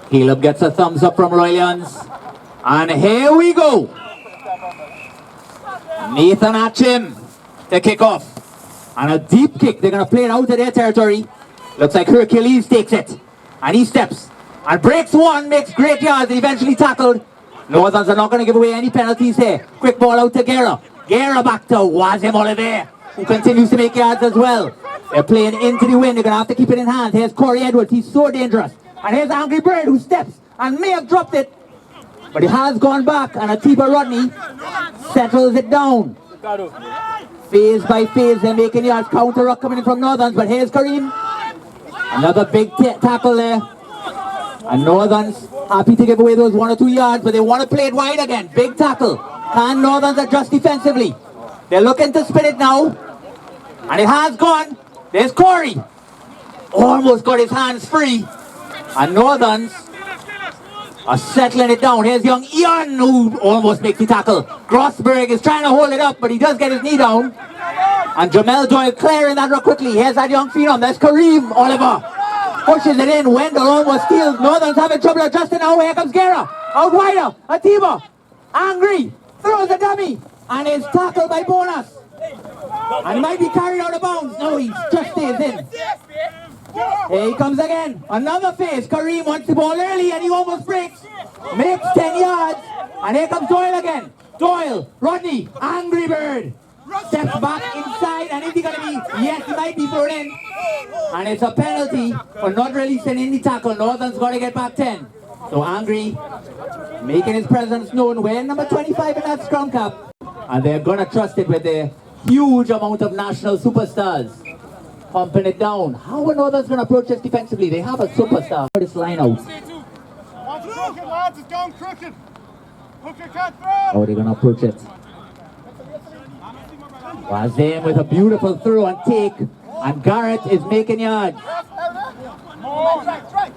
Caleb gets a thumbs up from Royalians. And here we go. Nathan Atchim to kick off. And a deep kick. They're going to play it out of their territory. Looks like Hercules takes it. And he steps. And breaks one, makes great yards, and eventually tackled. Northerns are not going to give away any penalties here. Quick ball out to Guerra. Guerra back to Wazim Oliver, who continues to make yards as well. They're playing into the wind. They're going to have to keep it in hand. Here's Corey Edwards. He's so dangerous. And here's Angry Bird, who steps and may have dropped it. But he has gone back, and Atiba Rodney settles it down. Phase by phase, they're making yards. Counter ruck coming in from Northerns, but here's Kareem. Another big tackle there. And Northerns happy to give away those 1 or 2 yards, but they want to play it wide again. Big tackle. Can Northerns adjust defensively? They're looking to spin it now. And it has gone. There's Corey. Almost got his hands free. And Northerns are settling it down. Here's young Ian, who almost makes the tackle. Grossberg is trying to hold it up, but he does get his knee down. And Jamel Doyle clearing that real quickly. Here's that young phenom. There's Kareem Oliver. Pushes it in. Wendell almost steals. Northern's having trouble adjusting now. Here comes Guerra. Out wider. Atiba. Angry. Throws a dummy. And is tackled by Bonus. And he might be carried out of bounds. No, he just stays in. Here he comes again. Another phase. Kareem wants the ball early and he almost breaks. Makes 10 yards. And here comes Doyle again. Doyle. Rodney. Angry Bird. Steps back inside, and is he going to be? Yes, he might be thrown in. And it's a penalty for not releasing any tackle. Northern's got to get back 10. So Angry making his presence known. Wearing number 25 in that scrum cap. And they're going to trust it with a huge amount of national superstars. Pumping it down. How are Northern's going to approach this defensively? They have a superstar for this line out. Crooked, lads, it's going crooked. Hooker can't throw. How are they going to approach it? Wazim with a beautiful throw and take, and Garrett is making yards.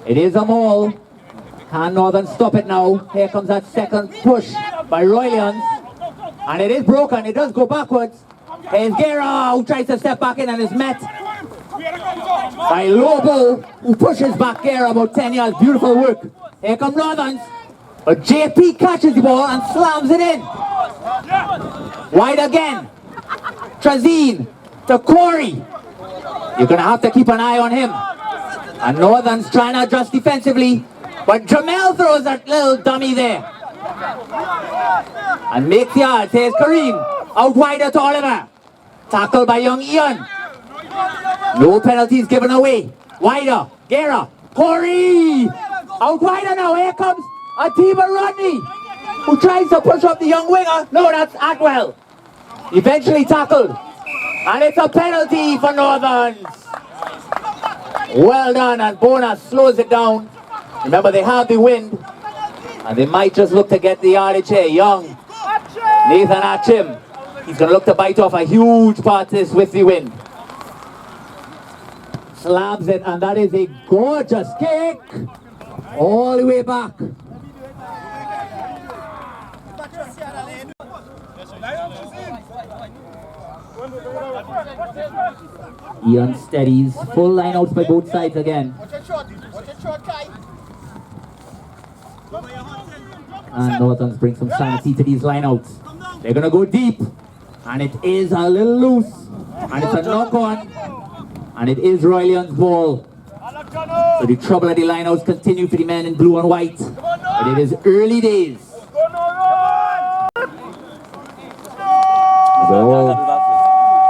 It is a maul. Can Northern stop it now? Here comes that second push by Royalians, and it is broken. It does go backwards. Here's Guerra, who tries to step back in and is met by Lobo, who pushes back Guerra about 10 yards. Beautiful work. Here come Northerns, but JP catches the ball and slams it in. Wide again. Trazeen to Corey. You're going to have to keep an eye on him. And Northern's trying to adjust defensively. But Jamel throws that little dummy there. And makes yards. Here's Kareem. Out wider to Oliver. Tackled by young Ian. No penalties given away. Wider. Guerra. Corey. Out wider now. Here comes Atiba Rodney, who tries to push up the young winger. No, that's Atwell. Eventually tackled. And it's a penalty for Northerns. Well done, and Bonus slows it down. Remember, they have the wind. And they might just look to get the yardage here. Young Nathan Atchim. He's going to look to bite off a huge part of this with the wind. Slams it, and that is a gorgeous kick. All the way back. Ian steadies. Full line outs by both sides again. And Northerns bring some sanity to these line outs. They're going to go deep. And it is a little loose. And it's a knock on. And it is Royalians' ball. So the trouble at the line outs continue for the men in blue and white. But it is early days.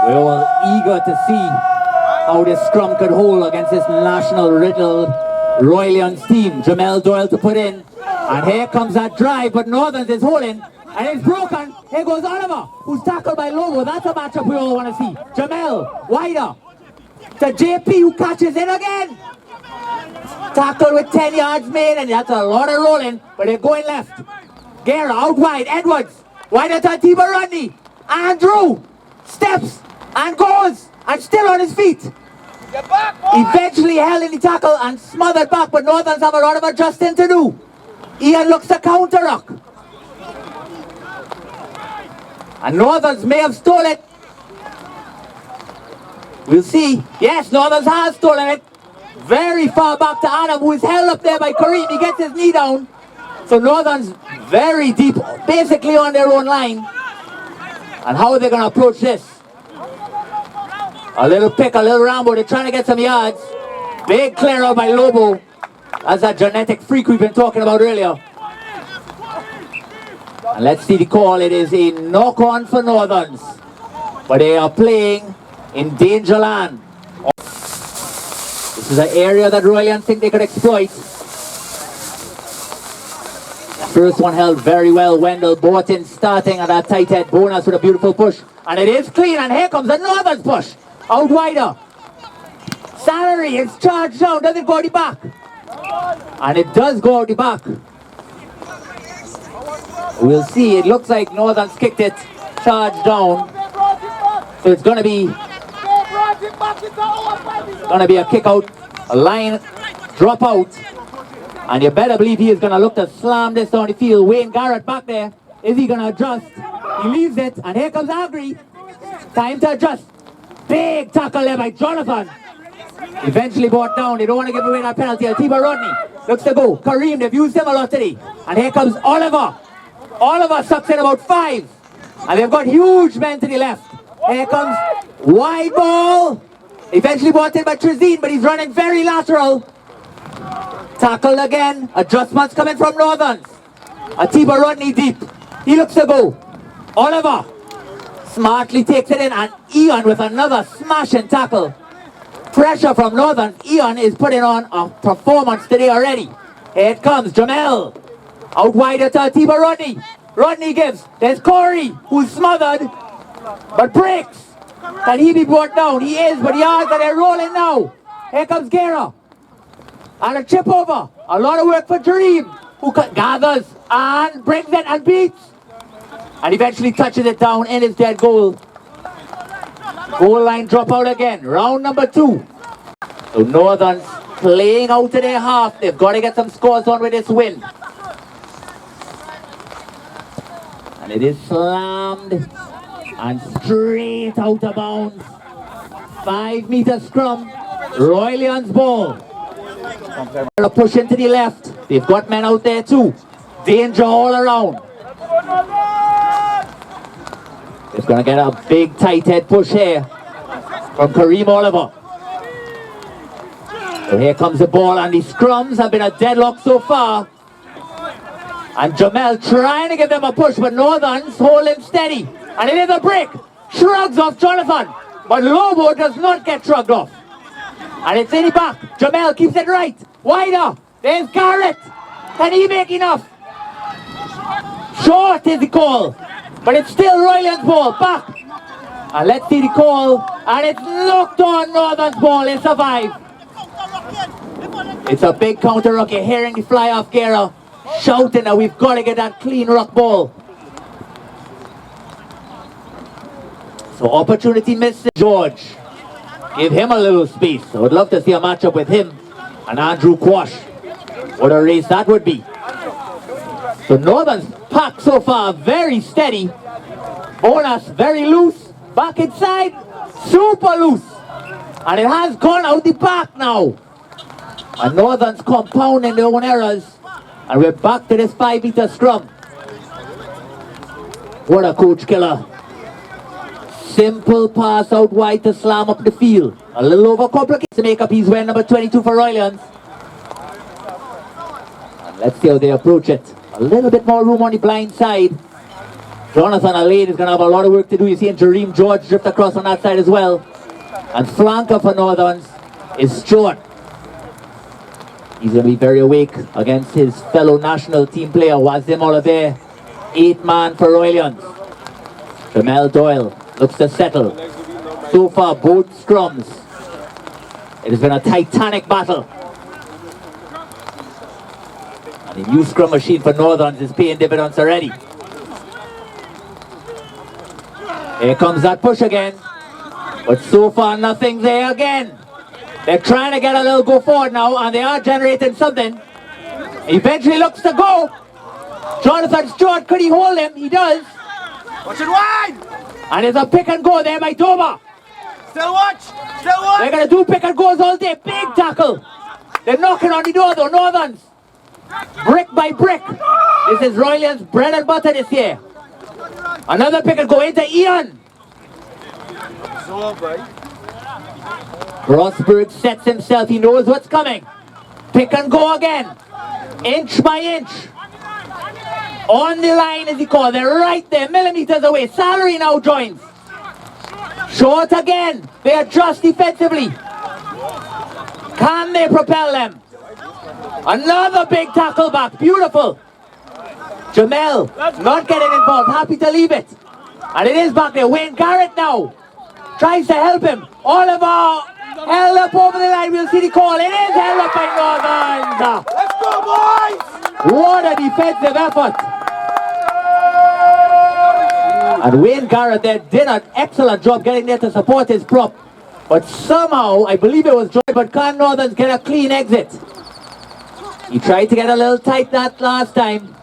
We're all eager to see how this scrum could hold against this national riddled Royalians team. Jamel Doyle to put in. And here comes that drive, but Northerns is holding. And it's broken. Here goes Oliver, who's tackled by Lobo. That's a matchup we all want to see. Jamel, wider. To JP, who catches in again. Tackle with 10 yards made, and that's a lot of rolling, but they're going left. Guerra out wide. Edwards. Wider to Atiba Rodney. Andrew steps and goes and still on his feet. Get back, boy. Eventually held in the tackle and smothered back, but Northerns have a lot of adjusting to do. Ian looks to counter rock. And Northerns may have stolen it. We'll see. Yes, Northerns has stolen it. very far back to Adam, who is held up there by Kareem. He gets his knee down. So Northern's very deep, basically on their own line. And how are they going to approach this? A little pick, a little Rambo. They're trying to get some yards. Big clear out by Lobo. That's that genetic freak we've been talking about earlier. And let's see the call. It is a knock-on for Northerns. But they are playing in danger land. This is an area that Royalians think they could exploit. First one held very well. Wendell Borton starting at that tight head. Bonus with a beautiful push. And it is clean. And here comes the Northern's push. Out wider. Salary is charged down. Does it go out the back? And it does go out the back. We'll see. It looks like Northern's kicked it. Charged down. So it's going to be a kick out. A line drop out. And you better believe he is going to look to slam this down the field. Wayne Garrett back there. Is he going to adjust? He leaves it. And here comes Agri. Time to adjust. Big tackle there by Jonathan. Eventually brought down. They don't want to give away that penalty. Atiba Rodney looks to go. Kareem, they've used him a lot today. And here comes Oliver. Oliver sucks in about 5. And they've got huge men to the left. Here comes wide ball. Eventually brought in by Trezine, but he's running very lateral. Tackled again. Adjustments coming from Northerns. Atiba Rodney deep. He looks to go. Oliver smartly takes it in, and Ian with another smashing tackle. Pressure from Northern. Ian is putting on a performance today already. Here it comes. Jamel. Out wider to Atiba Rodney. Rodney gives. There's Corey, who's smothered, but breaks. Can he be brought down? He is, but the yards are there rolling now. Here comes Guerra. And a chip over. A lot of work for Dream, who gathers and brings it and beats. And eventually touches it down in his dead goal. Goal line drop out again. Round number 2. So Northern's playing out to their half. They've got to get some scores on with this win. And it is slammed and straight out of bounds. 5-meter scrum. Royalians ball. A push into the left. They've got men out there too. Danger all around. It's going to get a big tight head push here from Kareem Oliver. So here comes the ball, and the scrums have been a deadlock so far. And Jamel trying to give them a push, but Northern's hold him steady. And it is a break. Shrugs off Jonathan. But Lobo does not get shrugged off. And it's in the back. Jamel keeps it right. Wider. There's Garrett. Can he make enough? Short is the call. But it's still Royalians ball. Back. And let's see the call. And it's locked on Northern's ball. It survived. It's a big counter ruck. You're hearing the fly off Guerra shouting that we've got to get that clean ruck ball. So opportunity missed. George. Give him a little space. I would love to see a matchup with him and Andrew Quash. What a race that would be. So Northern's pack so far very steady. Bonus very loose. Back inside. Super loose. And it has gone out the back now. And Northern's compounding their own errors. And we're back to this 5-meter scrum. What a coach killer. Simple pass out wide to slam up the field. A little overcomplicated to make up his wear number 22 for Royalians. And let's see how they approach it. A little bit more room on the blind side. Jonathan Alade is going to have a lot of work to do. You see Jareem George drift across on that side as well. And flanker for Northerns is Stewart. He's going to be very awake against his fellow national team player, Wazim Oliver. 8-man for Royalians. Jamel Doyle looks to settle. So far, both scrums. It has been a titanic battle. And the new scrum machine for Northerns is paying dividends already. Here comes that push again. But so far, nothing there again. They're trying to get a little go forward now, and they are generating something. Eventually looks to go. Jonathan Stewart, could he hold him? He does. Watch it wide! And there's a pick and go there by Doba. Still watch! Still watch! They're going to do pick and goes all day. Big tackle. They're knocking on the door though, Northerns. Brick by brick. This is Royalians' bread and butter this year. Another pick will go into Ian. Rosberg sets himself, he knows what's coming. Pick and go again. Inch by inch. On the line as he called, they're right there, millimeters away. Salary now joins. Short again. They adjust defensively. Can they propel them? Another big tackle back. Beautiful. Jamel not getting involved. Happy to leave it. And it is back there. Wayne Garrett now tries to help him. Oliver held up over the line. We'll see the call. It is held up by Northern. Let's go, boys! What a defensive effort. And Wayne Garrett there did an excellent job getting there to support his prop. But somehow, I believe it was Joy, but can Northerns get a clean exit? He tried to get a little tight that last time.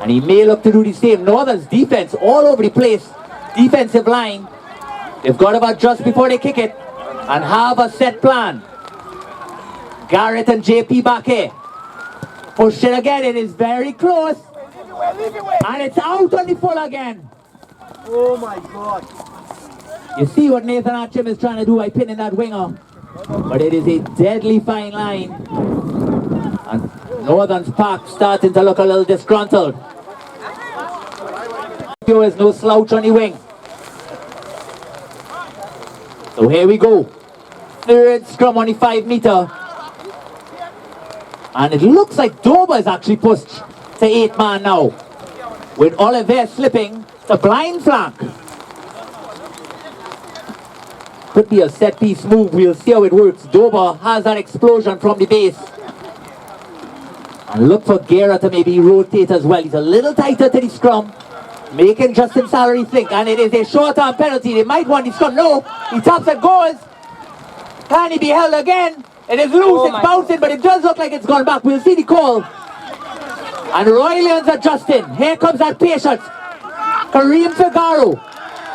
And he may look to do the same. Northern's defense all over the place. Defensive line. They've got to adjust before they kick it and have a set plan. Garrett and JP back here. Push it again. It is very close. And it's out on the full again. Oh my God. You see what Nathan Atchim is trying to do by pinning that winger. But it is a deadly fine line. And Northern's pack starting to look a little disgruntled. There is no slouch on the wing. So here we go. Third scrum on the 5 meter. And it looks like Dover is actually pushed to 8 man now. With Oliver slipping the blind flank. Could be a set piece move. We'll see how it works. Dover has an explosion from the base. And look for Guerra to maybe rotate as well. He's a little tighter to the scrum. Making Justin Salary think. And it is a short-term penalty. They might want the scrum. No. He taps and goes. Can he be held again? It is loose. It's bouncing. But it does look like it's gone back. We'll see the call. And Royalians adjusting. Here comes that patience. Kareem Figaro.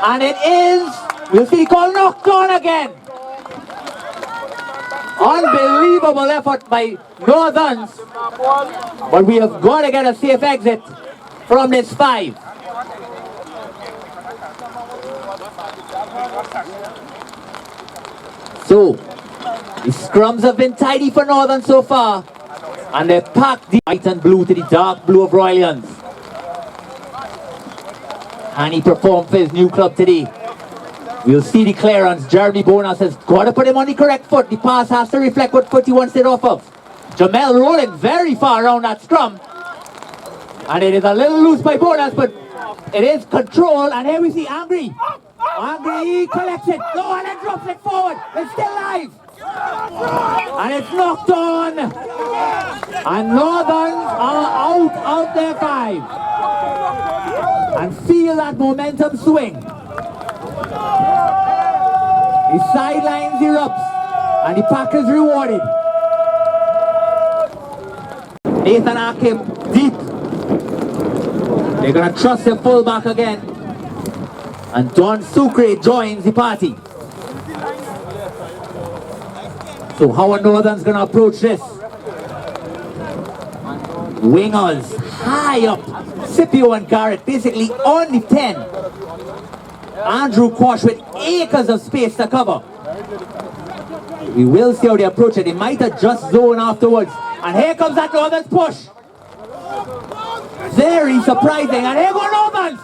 And it is... We'll see the call knocked on again. Unbelievable effort by Northerns. But we have got to get a safe exit from this 5. So, the scrums have been tidy for Northern so far. And they packed the white and blue to the dark blue of Royalians. And he performed for his new club today. We'll see the clearance. Jeremy Bonas has got to put him on the correct foot. The pass has to reflect what foot he wants it off of. Jamel rolling very far around that scrum. And it is a little loose by Bonas, but it is control. And here we see Angry. Angry collects it. No, and then drops it forward. It's still live. And it's knocked on. And Northerns are out of their 5. And feel that momentum swing. The sidelines erupts and the pack is rewarded. Nathan Akim deep. They're going to trust him full back again. And Don Sucre joins the party. So how are Northern's going to approach this? Wingers high up. Scipio and Garrett basically on the 10. Andrew Quash with acres of space to cover. We will see how they approach it. They might adjust zone afterwards. And here comes that Northern's push. Very surprising. And here go Northern's.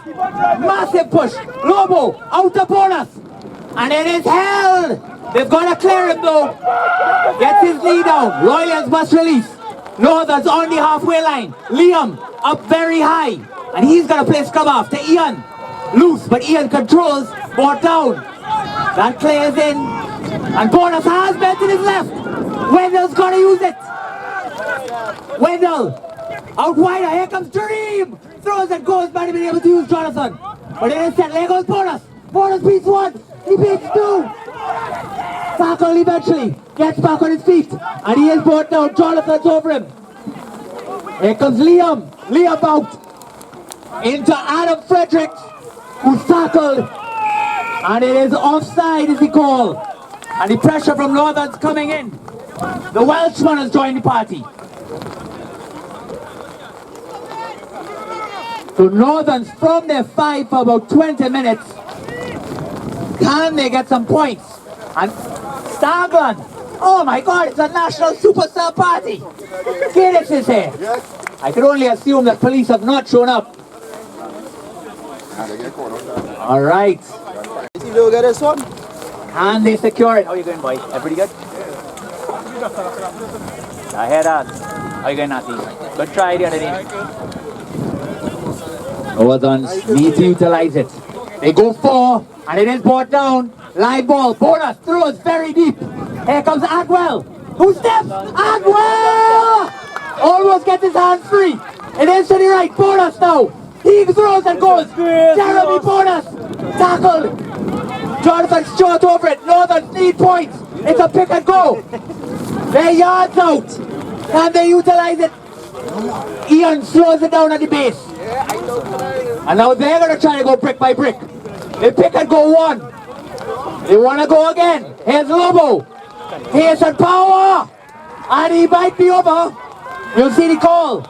Massive push. Lobo out upon us. And it is held. They've got to clear him though. Gets his knee down. Royalians must release. Northern's on the halfway line. Liam up very high. And he's going to play scrum off to Ian. Loose, but Ian controls, brought down. That clears in. And Bonus has bent to his left. Wendell's going to use it. Wendell, out wider, here comes Dream. Throws and goes, might have been able to use Jonathan. But it is set, there goes Bonus. Bonus beats 1, he beats 2. Tackle eventually, gets back on his feet. And he is brought down, Jonathan's over him. Here comes Liam. Liam out. Into Adam Fredericks, who's tackled. And it is offside is the call. And the pressure from Northern's coming in. The Welshman has joined the party. So Northerns from their 5 for about 20 minutes. Can they get some points? And Stargland, oh my God, it's a national superstar party. Felix is here. I can only assume that police have not shown up. All right. Can they secure it? How are you going, boy? Pretty good? Head on. How are you going, Natty? Good try the other day. Northerns need to utilize it. They go 4, and it is brought down. Live ball. Bonus throws very deep. Here comes Agwell. Who steps? Agwell! Almost gets his hands free. It is to the right. Bonus now. He throws and goes. Jeremy Bonus. Tackled. Jonathan Stewart over it. Northern need points. It's a pick and go. They're yards out. Can they utilize it? Ian slows it down at the base. And now they're going to try to go brick by brick. They pick and go 1. They want to go again. Here's Lobo. Here's some power. And he might be over. You'll see the call.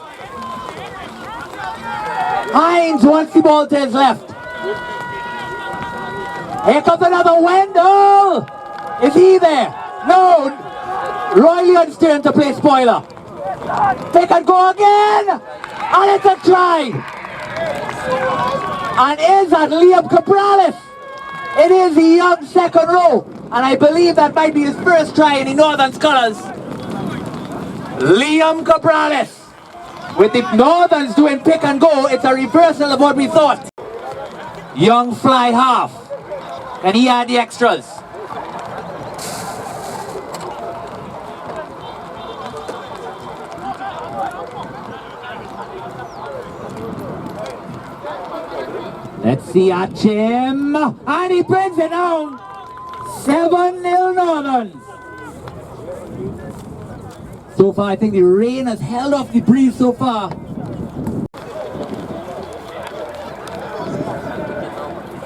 Hines wants the ball to his left. Here comes another Wendell. Is he there? No. Royalians turn to play spoiler. Pick and go again. And it's a try. And is that Liam Capralis? It is the young second row. And I believe that might be his first try in the Northern colours. Liam Capralis. With the Northerns doing pick and go, it's a reversal of what we thought. Young fly half. Can he add the extras? Let's see Achim. And he brings it down. 7-0 Northerns. So far, I think the rain has held off the breeze so far.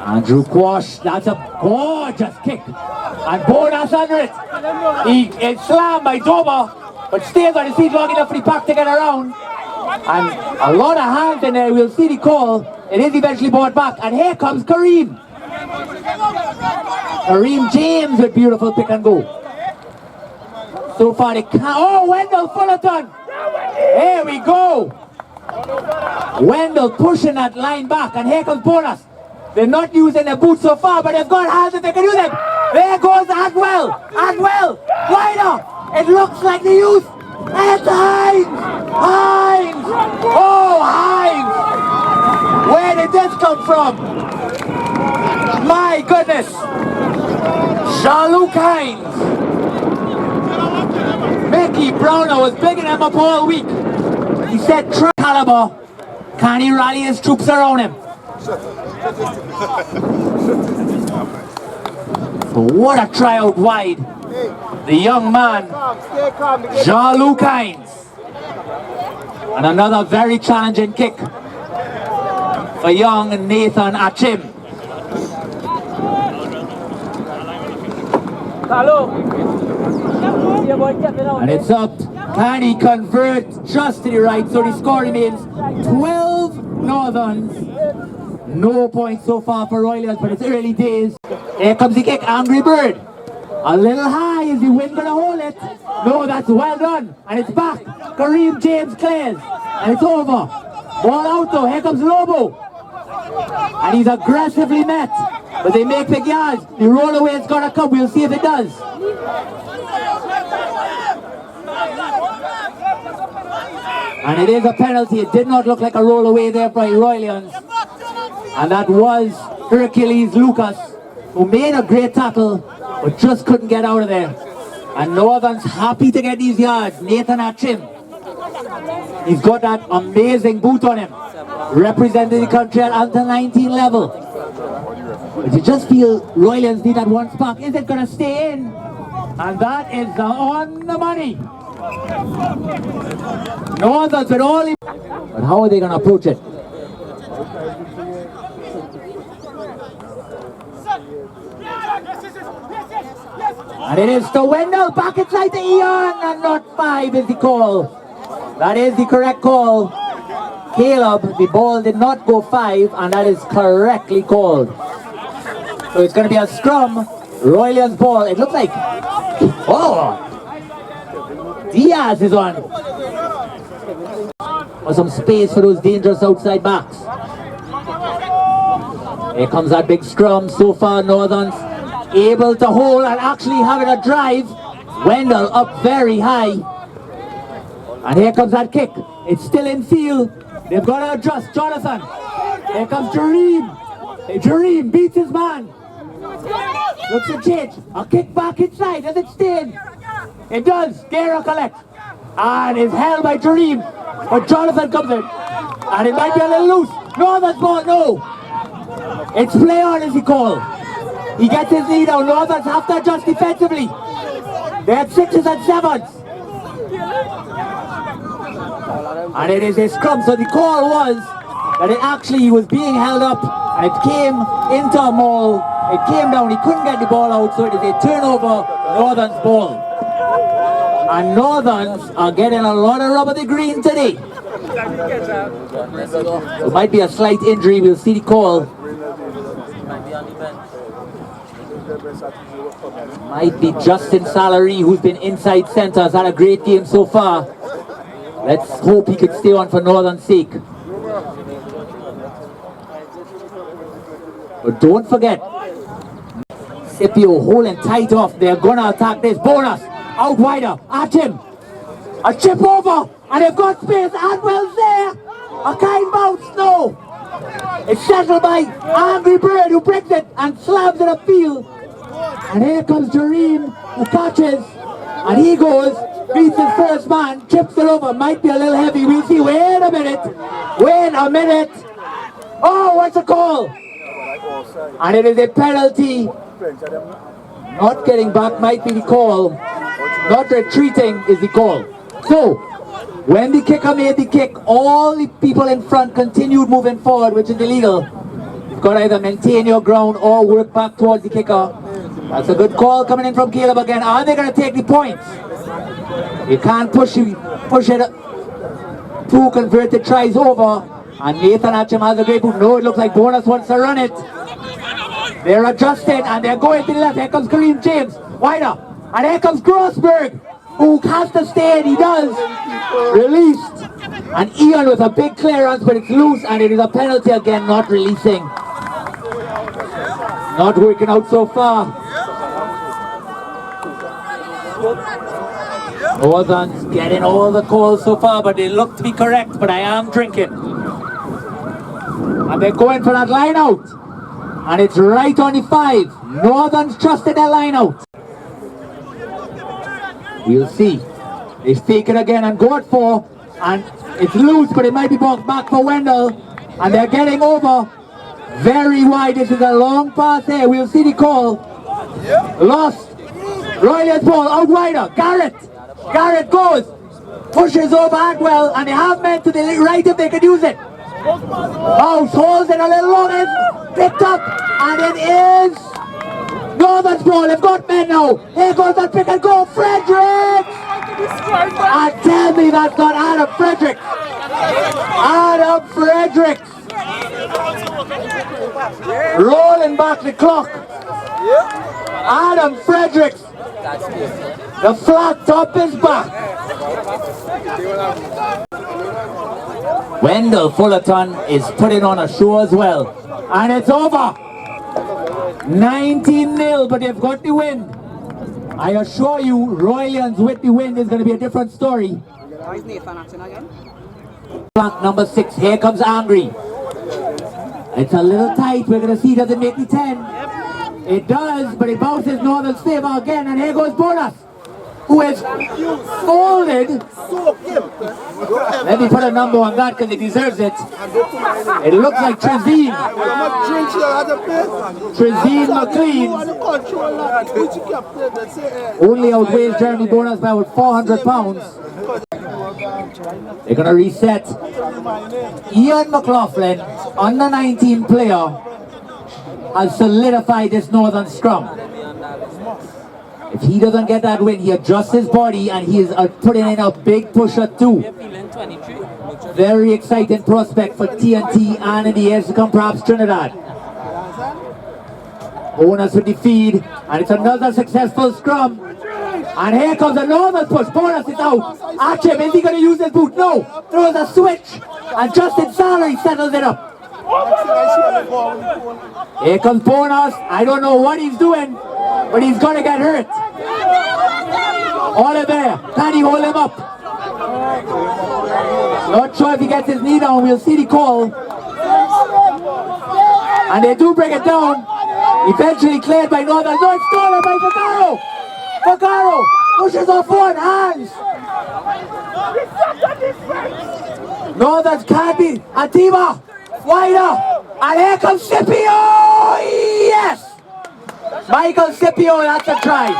Andrew Quash, that's a gorgeous kick. And Bonus under it. It's slammed by Dober, but stays on his feet long enough for the pack to get around. And a lot of hands in there, we'll see the call. It is eventually brought back. And here comes Kareem. Kareem James with beautiful pick and go. So far, oh, Wendell Fullerton. Here we go. Wendell pushing that line back. And here comes Bonus. They're not using their boots so far, but they've got hands if they can use them. There goes Atwell. Atwell. Wider. It looks like the youth. It's Hines. Hines. Oh, Hines. Where did this come from? My goodness. Jean-Luc Hines. Mickey Browner was bigging him up all week. He said, caliber. Can he rally his troops around him? So what a try out wide. The young man, Jean-Luc Hines. And another very challenging kick for young Nathan Achim. And it's up. Can he convert just to the right? So the score remains 12 Northerns. No points so far for Royalians, but it's early days. Here comes the kick, Angry Bird. A little high, is the wind gonna hold it? No, that's well done. And it's back. Kareem James clears. And it's over. Ball out though, here comes Lobo. And he's aggressively met. But they make big yards. The rollaway is gonna come, we'll see if it does. And it is a penalty. It did not look like a rollaway there by Royalians. And that was Hercules Lucas, who made a great tackle, but just couldn't get out of there. And Northern's happy to get these yards. Nathan Achim. He's got that amazing boot on him, representing the country at under 19 level. But you just feel Royalians need that one spark. Is it going to stay in? And that is on the money. Northern's with all the... But how are they going to approach it? And it is to Wendell, back inside the Ian, and not 5 is the call. That is the correct call. Caleb, the ball did not go 5, and that is correctly called. So it's going to be a scrum, Royalians ball. It looks like, oh, Diaz is on. For some space for those dangerous outside backs. Here comes that big scrum. So far, Northern's able to hold and actually having a drive. Wendell up very high. And here comes that kick. It's still in field. They've got to adjust. Jonathan. Here comes Jareem. Jareem beats his man. Looks to change. A kick back inside. Does it stay in? It does. Gera collects. And is held by Jareem. But Jonathan comes in. And it might be a little loose. Northern's ball. No. It's play on, as he called. He gets his knee down. Northern's have to adjust defensively. They had 6s and 7s. And it is a scrum. So the call was that it actually was being held up and it came into a maul. It came down. He couldn't get the ball out. So it is a turnover. Northern's ball. And Northerns are getting a lot of rub of the green today. It might be a slight injury. We'll see the call. Might be Justin Salary, who's been inside centre, has had a great game so far. Let's hope he could stay on for Northern's sake. But don't forget, Scipio holding tight off. They're gonna attack this. Bonus out wider at him. A chip over, and they've got space. Adwell's there. A kind bounce. No. It's settled by Angry Bird, who breaks it and slams it upfield. And here comes Jareem, who catches, and he goes, beats his first man, chips it over. Might be a little heavy. We'll see. Wait a minute. Wait a minute. Oh, what's the call? And it is a penalty. Not getting back might be the call. Not retreating is the call. So, when the kicker made the kick, all the people in front continued moving forward, which is illegal. You've got to either maintain your ground or work back towards the kicker. That's a good call coming in from Caleb again. Are they going to take the points? You can't push it. Two converted tries over. And Nathan Atcham has a great move. No, it looks like Bonus wants to run it. They're adjusting and they're going to the left. Here comes Kareem James. Wider. And here comes Grossberg, who has to stay in. He does. Released. And Ian with a big clearance, but it's loose and it is a penalty again, not releasing. Not working out so far. Northern's getting all the calls so far, but they look to be correct, but I am drinking. And they're going for that line out. And it's right on the 5. Northern's trusted their line out. We'll see. They fake it again and go at 4. And it's loose, but it might be bounced back for Wendell. And they're getting over. Very wide. This is a long pass here. We'll see the call. Lost. Royalians ball out wider. Garrett. Garrett goes. Pushes over Agwell. And they have men to the right if they could use it. House holds it a little longer. Picked up. And it is Northern's ball. They've got men now. Here goes that pick and go. Fredericks. And tell me that's not Adam Fredericks. Adam Fredericks. Rolling back the clock. Adam Fredericks. The flat top is back. Wendell Fullerton is putting on a show as well. And it's over. 19-0, but they've got the win. I assure you, Royalians with the win is going to be a different story. Flank number 6, here comes Angry. It's a little tight, we're going to see, does it make the 10? It does, but it bounces Northern's favor again, and here goes Bonus, who is folded. Let me put a number on that because he deserves it. It looks like Trezine McLean only outweighs Jeremy Bonus by about 400 pounds. They're going to reset. Ian McLaughlin, under 19 player, has solidified this Northern scrum. If he doesn't get that win, he adjusts his body and he is putting in a big push at 2. Very exciting prospect for T&T and in the years to come, perhaps Trinidad. Bonus with the feed, and it's another successful scrum. And here comes a normal push. Bonus is out. Archim, is he going to use his boot? No. Throws a switch, and Justin Salary settles it up. Here comes Bonus. I don't know what he's doing, but he's going to get hurt. Oliver, can he hold him up? Not sure if he gets his knee down. We'll see the call. And they do bring it down. Eventually cleared by Northern. No, it's stolen by Fagaro. Fagaro pushes off one hands. Northern's can't be. Atiba, wider. And here comes Scipio. Yes! Michael Scipio, that's a try.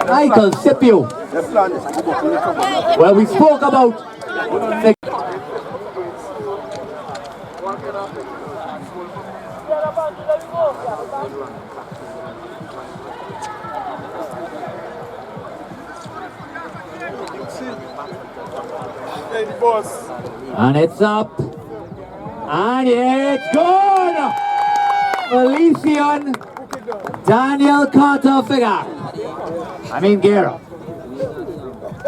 Michael Scipio. Well, we spoke about the and it's up. And it's gone! Felician Daniel Carter figure. Guerra.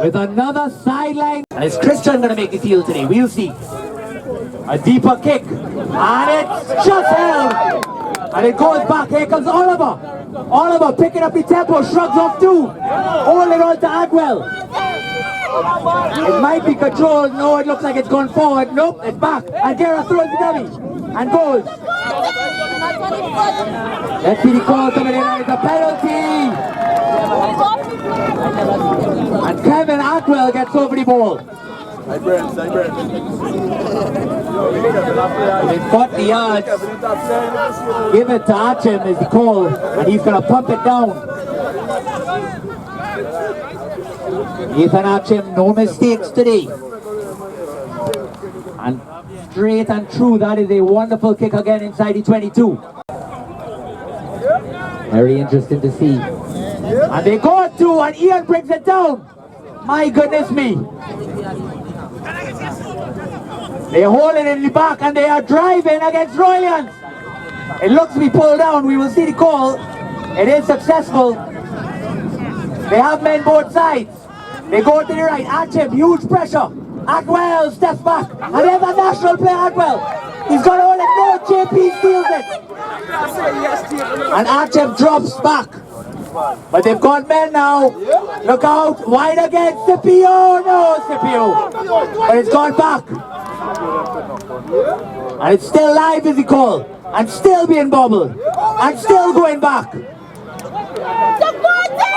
With another sideline. And is Christian going to make the field today? We'll see. A deeper kick. And it's just held. And it goes back. Here comes Oliver. Oliver picking up the tempo. Shrugs off 2. Holding on to Agwell. It might be controlled. No, it looks like it's going forward. Nope, it's back. And Guerra throws the dummy. And goes. Let's see the call coming in. And it's a penalty. And Kevin Atwell gets over the ball. Within 40 yards. Give it to Archim is the call. And he's going to pump it down. Ethan Archim, no mistakes today. And straight and true, that is a wonderful kick again inside the 22. Very interesting to see. And they go to, and Ian brings it down. My goodness me. They hold it in the back and they are driving against Royalians. It looks to be pulled down. We will see the call. It is successful. They have men both sides. They go to the right. Archim, huge pressure. Atwell steps back. And there's a national player, Atwell. He's going to hold it. No, JP steals it. And Archim drops back. But they've got men now. Look out. Wide again. Scipio. No, Scipio. But it's gone back. And it's still live, is the call. And still being bobbled. And still going back.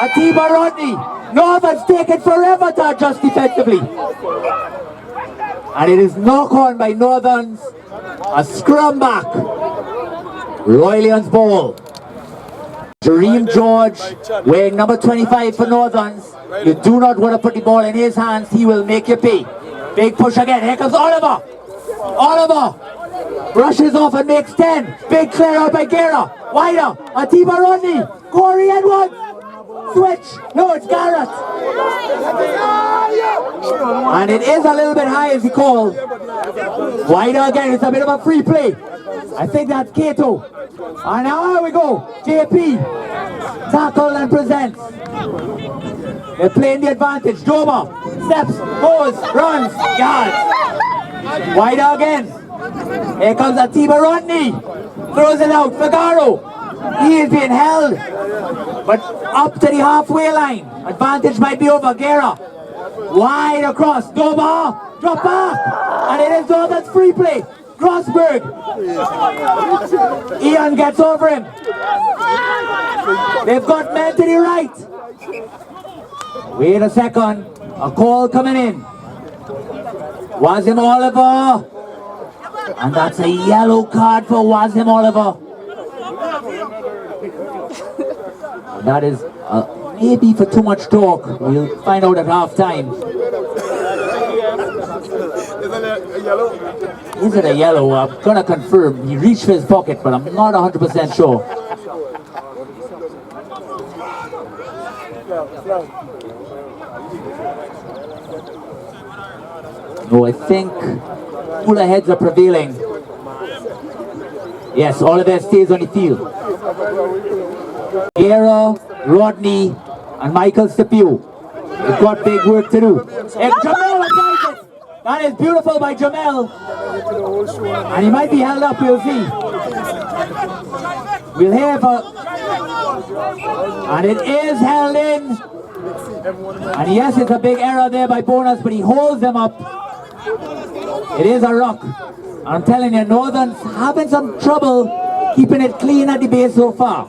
Atiba Rodney. Northern's taken forever to adjust defensively. And it is knock on by Northern's. A scrum back. Royalians ball. Jareem George, wearing number 25 for Northerns. You do not want to put the ball in his hands. He will make you pay. Big push again. Here comes Oliver. Oliver rushes off and makes 10. Big clear out by Guerra. Wider. Atiba Rodney. Corey Edwards. Switch. No, it's Garrett. And it is a little bit high as he called. Wider again. It's a bit of a free play. I think that's Kato. And now here we go. JP. Tackle and presents. They're playing the advantage. Dober. Steps. Goes. Runs. Yards. Wider again. Here comes Atiba Rodney. Throws it out. Fagaro. He is being held. But up to the halfway line. Advantage might be over. Guerra. Wide across. Dober. Drop back. And it is Northern's free play. Grossberg. Ian gets over him. They've got men to the right. Wait a second. A call coming in. Wasim Oliver. And that's a yellow card for Wasim Oliver. And that is maybe for too much talk. We'll find out at half time. Is it a yellow? I'm gonna confirm. He reached for his pocket, but I'm not 100% sure. No, I think cooler heads are prevailing. Yes, Oliver stays on the field. Guerra, Rodney, and Michael Stewart. They've got big work to do. And Jamel applies it. That is beautiful by Jamel. And he might be held up, we'll see. We'll hear for... And it is held in. And yes, it's a big error there by Bonus, but he holds them up. It is a rock. I'm telling you, Northern's having some trouble keeping it clean at the base so far.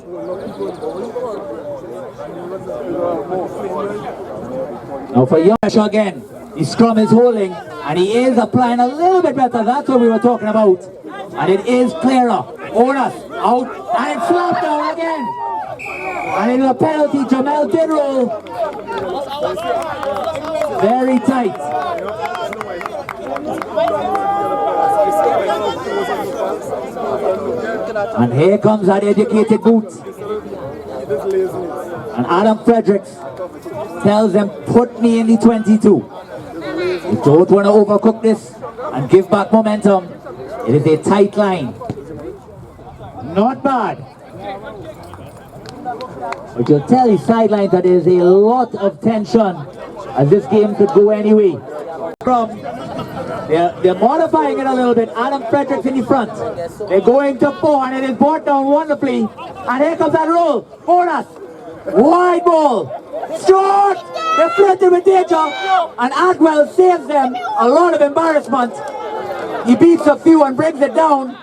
Now for Yash again, the scrum is holding and he is applying a little bit better. That's what we were talking about. And it is clearer. Bonus out and it's slapped down again. And it is a penalty. Jamel did roll. Very tight. And here comes that educated boot. And Adam Fredericks tells them, put me in the 22. You don't want to overcook this and give back momentum. It is a tight line. Not bad. But you'll tell the sidelines that there is a lot of tension as this game could go anyway. They're modifying it a little bit. Adam Fredericks in the front. They're going to 4 and it is brought down wonderfully. And here comes that roll. Bonus. Wide ball. Stewart. They're flirting with danger. And Adwell saves them a lot of embarrassment. He beats a few and brings it down.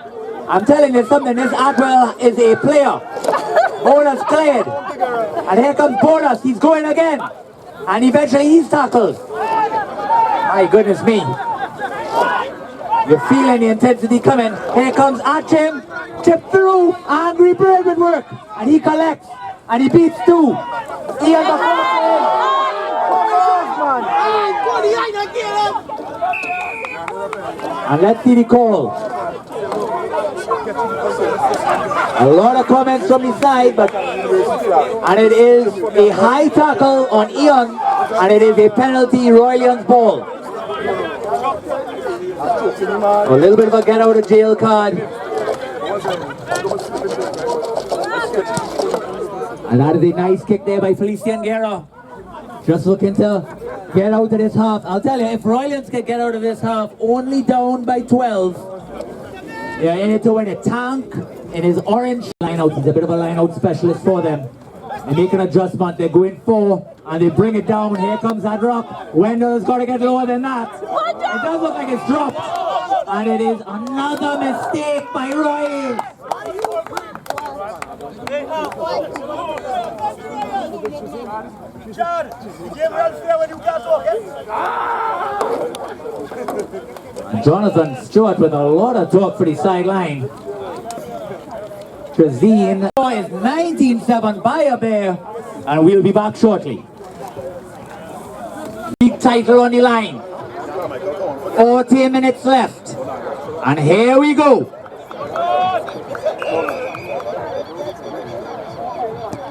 I'm telling you something, this Adwell is a player. Bonus cleared. And here comes Bonus. He's going again. And eventually he's tackled. My goodness me. You're feeling the intensity coming. Here comes Achim. Tip through. Angry Bird with work. And he collects. And he beats 2. He has the fourth in. And let's see the call. A lot of comments from the side, but and it is a high tackle on Ian, and it is a penalty, Royalians ball. A little bit of a get out of jail card. And that is a nice kick there by Felician Guerra. Just looking to get out of this half. I'll tell you, if Royalians can get out of this half only down by 12, they're in it to win it. Tank in his orange line out. He's a bit of a line out specialist for them. They make an adjustment. They're going 4 and they bring it down. Here comes that rock. Wendell's got to get lower than that. It does look like it's dropped. And it is another mistake by Royals. And Jonathan Stewart with a lot of talk for the sideline. Trazine is 19-7 by a bear, and we'll be back shortly. Big title on the line. 40 minutes left. And here we go.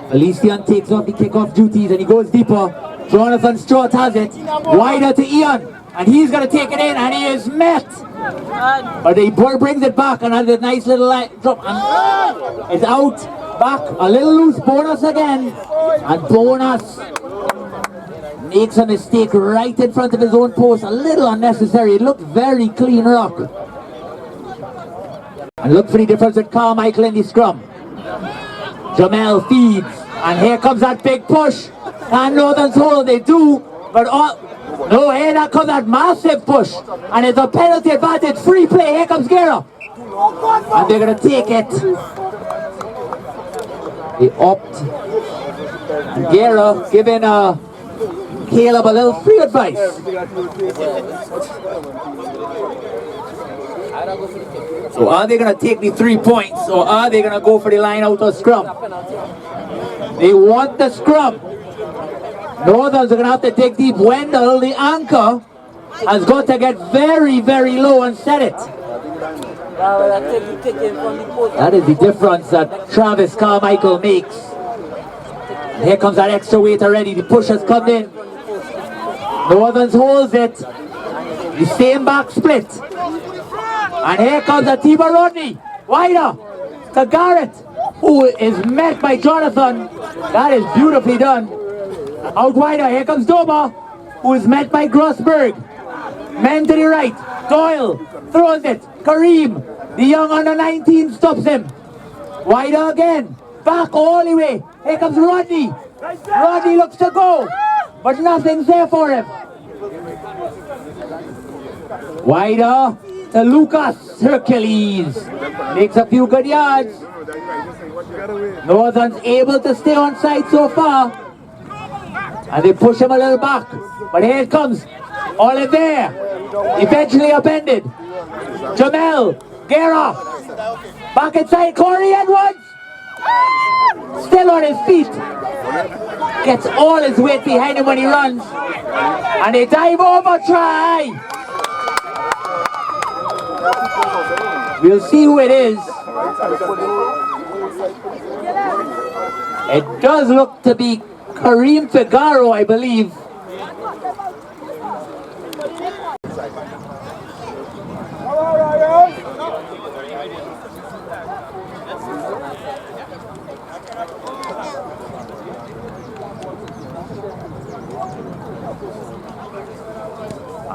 Felician takes off the kickoff duties and he goes deeper. Jonathan Stewart has it. Wider to Ian. And he's going to take it in and he is met. But he brings it back and has a nice little drop. And it's out. Back. A little loose. Bonus again. And Bonus makes a mistake right in front of his own post. A little unnecessary. It looked very clean rock. And look for the difference with Carmichael in the scrum. Jamel feeds, and here comes that big push. And Northern's hold, they do, but no, here that comes that massive push. And it's a penalty advantage, free play, here comes Guerra. And they're going to take it. They opt. And Guerra giving Caleb a little free advice. So are they going to take the 3 points or are they going to go for the line out of scrum? They want the scrum. Northerns are going to have to dig deep. Wendell, the anchor, has got to get very, very low and set it. That is the difference that Travis Carmichael makes. Here comes that extra weight already. The push has come in. Northerns holds it. The same back split. And here comes a Tiba Rodney. Wider to Garrett, who is met by Jonathan. That is beautifully done. Out wider. Here comes Doma, who is met by Grossberg. Men to the right. Doyle throws it. Kareem, the young under 19, stops him. Wider again. Back all the way. Here comes Rodney. Rodney looks to go, but nothing's there for him. Wider to Lucas Hercules. Makes a few good yards. Northern's able to stay on side so far. And they push him a little back. But here it comes. Oliver. Eventually upended. Jamel. Guerra. Back inside. Corey Edwards. Still on his feet. Gets all his weight behind him when he runs. And they dive over. Try. We'll see who it is. It does look to be Kareem Figaro, I believe.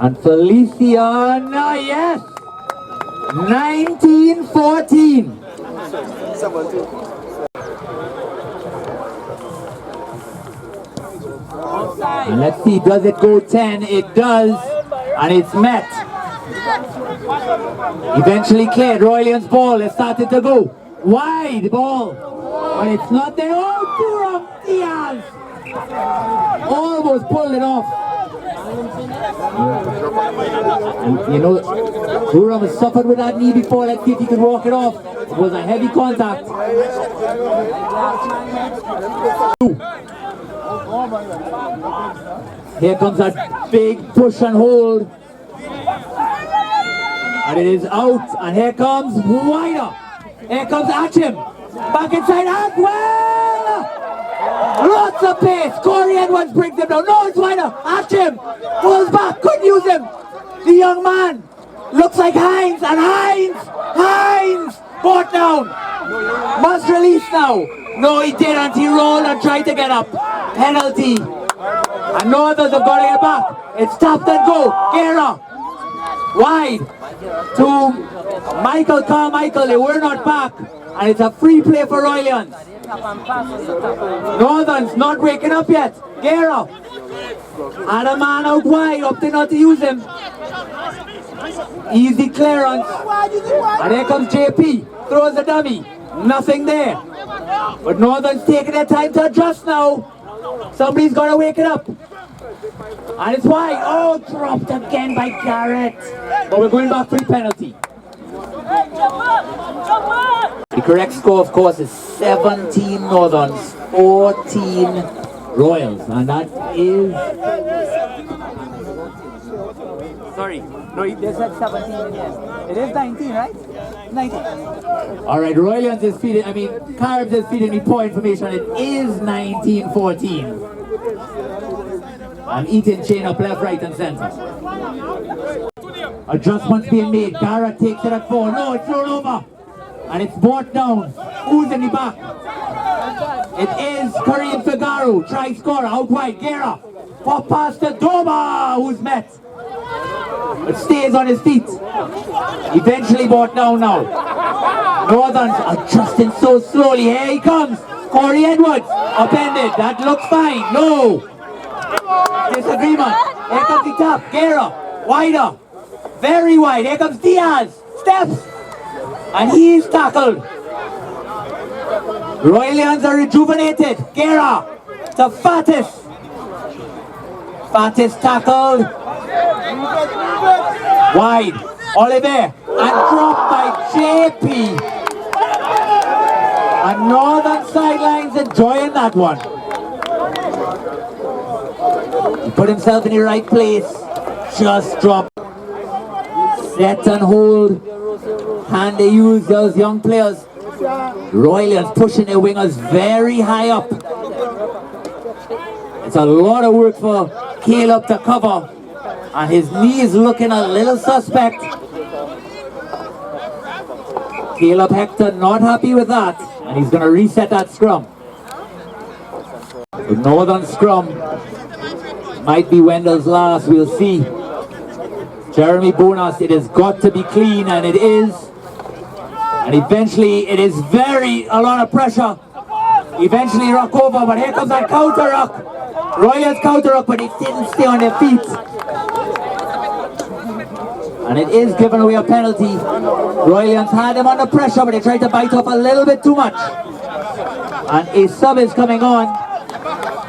And Feliciana, yes! 19-14. And let's see, does it go 10? It does, and it's met. Eventually cleared. Royalians ball has started to go. Wide ball, but it's not there. Oh, Durham Diaz! Almost pulled it off. And you know, Durham has suffered with that knee before. Let's see if he can walk it off. It was a heavy contact. Here comes that big push and hold. And it is out. And here comes Wider. Here comes Achim. Back inside Atwell. Lots of pace. Corey Edwards brings him down. No, it's Wider. Achim pulls back. Couldn't use him. The young man looks like Hines. And Hines brought down. Must release now. No, he didn't. He rolled and tried to get up. Penalty. And Northern's have got to get back. It's tapped and go. Guerra. Wide. To Michael Carmichael. They were not back. And it's a free play for Royalians. Northern's not waking up yet. Guerra. And a man out wide. Up to not to use him. Easy clearance. And here comes JP. Throws the dummy. Nothing there. But Northern's taking their time to adjust now. Somebody's got to wake it up. And it's wide. Oh, dropped again by Garrett. But we're going back for the penalty. The correct score, of course, is 17 Northerns, 14 Royals. And that is... Sorry. No, they said 17 in the end. It is 19, right? 19. Alright, Royalians is feeding, Carbs is feeding me poor information. It is 19-14. I'm eating chain up left, right, and center. Adjustments being made. Garrett takes it at 4. No, it's thrown over. And it's brought down. Who's in the back? It is Kareem Figaro. Try scorer out wide. Guerra. Pop past to Doma, who's met. But stays on his feet. Eventually brought down now. Northern's adjusting so slowly. Here he comes. Corey Edwards. Upended. That looks fine. No. Disagreement. Here comes the tap. Guerra. Wider. Very wide. Here comes Diaz. Steps. And he's tackled. Royalians are rejuvenated. Guerra. To Fatis. Fatis tackled. Wide. Oliver. And dropped by JP. And Northern sidelines enjoying that one. He put himself in the right place. Just dropped. Set and hold. And they use those young players. Royalians pushing their wingers very high up. It's a lot of work for Caleb to cover. And his knee is looking a little suspect. Caleb Hector not happy with that. And he's going to reset that scrum. The Northern scrum might be Wendell's last, we'll see. Jeremy Bonas, it has got to be clean, and it is. And eventually it is a lot of pressure. Eventually rock over, but here comes that counter rock. Royals counter rock, but they didn't stay on their feet. And it is giving away a penalty. Royalians had them under pressure, but they tried to bite off a little bit too much. And a sub is coming on.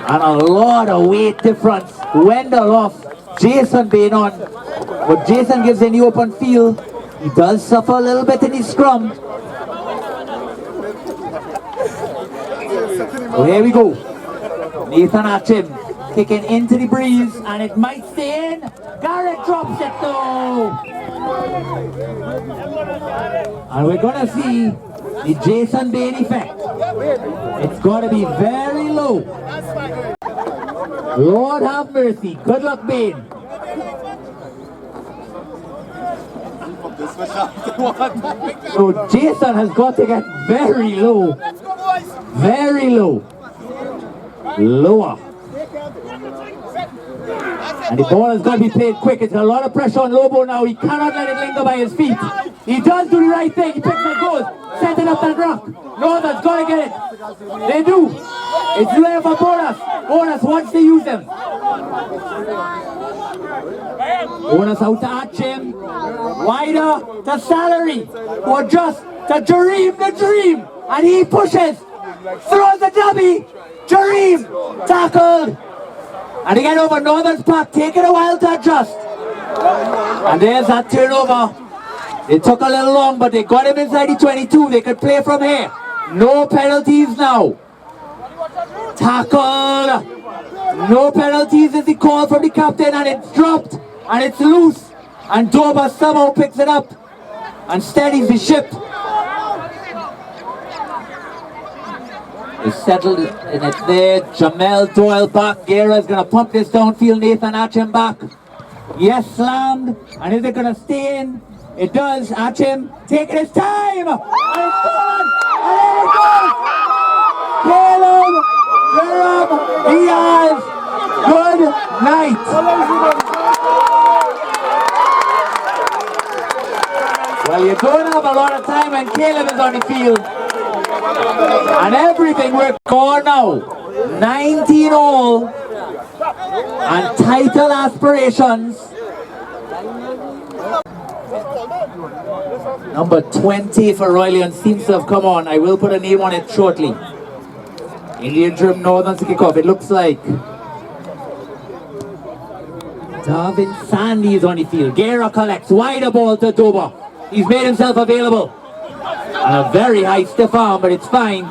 And a lot of weight difference. Wendell off, Jason being on. But Jason gives in the open field. He does suffer a little bit in his scrum. So here we go. Nathan Atchim kicking into the breeze, and it might stay in. Garrett drops it though. And we're going to see the Jason Bain effect. It's got to be very low. Lord have mercy. Good luck, Bain. So Jason has got to get very low. Very low. Lower. And the ball has got to be played quick. It's a lot of pressure on Lobo now. He cannot let it linger by his feet. He does do the right thing. He picks and goes. Setting up that rock. Northern's got to get it. They do. It's there for Bonas. Bonas wants to use them. Bonas out to Atchim. Wider to Salary. Or just to Jareem the Dream. And he pushes. Throws the dummy. Jareem. Tackled. And again over Northern's pack, taking a while to adjust. And there's that turnover. It took a little long, but they got him inside the 22. They could play from here. No penalties now. Tackle. No penalties is the call from the captain, and it's dropped. And it's loose. And Doba somehow picks it up and steadies the ship. Is settled and it's there. Jamel Doyle back. Guerra is going to pump this downfield. Nathan Atchim back. Yes, slammed. And is it going to stay in? It does. Atchim taking his time. And it's gone. And there it goes. Caleb Durham Diaz. Good night. Well, you don't have a lot of time when Caleb is on the field. And everything we're going now. 19 all. And title aspirations. Number 20 for Royalians seems to have come on. I will put a name on it shortly. In the interim, Northern to kick off. It looks like Davin Sandy is on the field. Guerra collects. Wider ball to Doba. He's made himself available. And a very high stiff arm, but it's fine.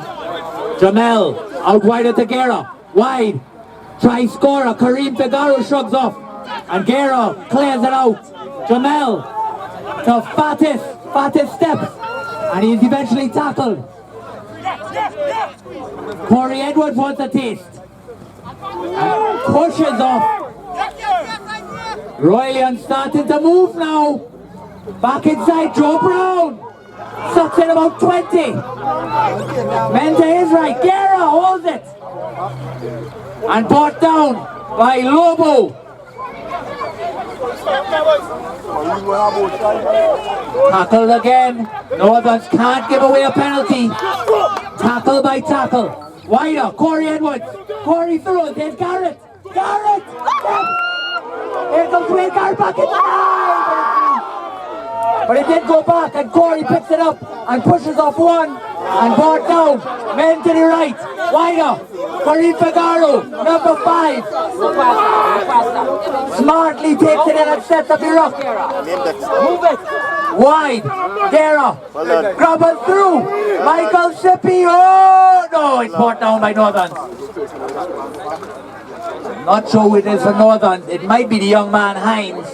Jamel out wider to Guerra. Wide. Try scorer. Kareem Figaro shrugs off. And Guerra clears it out. Jamel to Fatis. Fatis steps. And he's eventually tackled. Corey Edwards wants a taste. And pushes off. Royalians starting to move now. Back inside, Joe Brown. Sucks in about 20. Menta is right. Guerra holds it. And brought down by Lobo. Tackled again. Northerns can't give away a penalty. Tackle by tackle. Wider. Corey Edwards. Corey throws. There's Garrett. Garrett. Here comes Wade Garrett back in the line. But it did go back, and Corey picks it up and pushes off one and brought down. Men to the right. Wider. Kareem Figaro, number 5. Smartly takes it in and sets up the ruck. Move it. Wide. Guerra. Grubbles through. Michael Sippy. Oh no, it's brought down by Northern. Not sure who it is for Northern. It might be the young man Hines.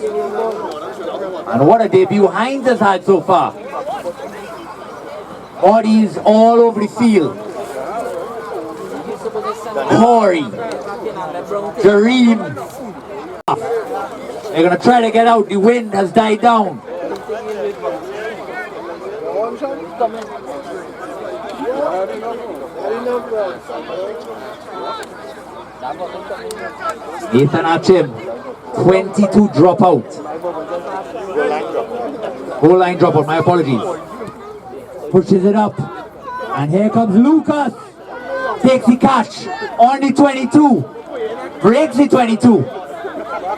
And what a debut Hines has had so far. Bodies all over the field. Corey. Jareem. They're going to try to get out. The wind has died down. Nathan Achim, 22 drop out. Goal line drop out, my apologies. Pushes it up. And here comes Lucas. Takes the catch on the 22. Breaks the 22.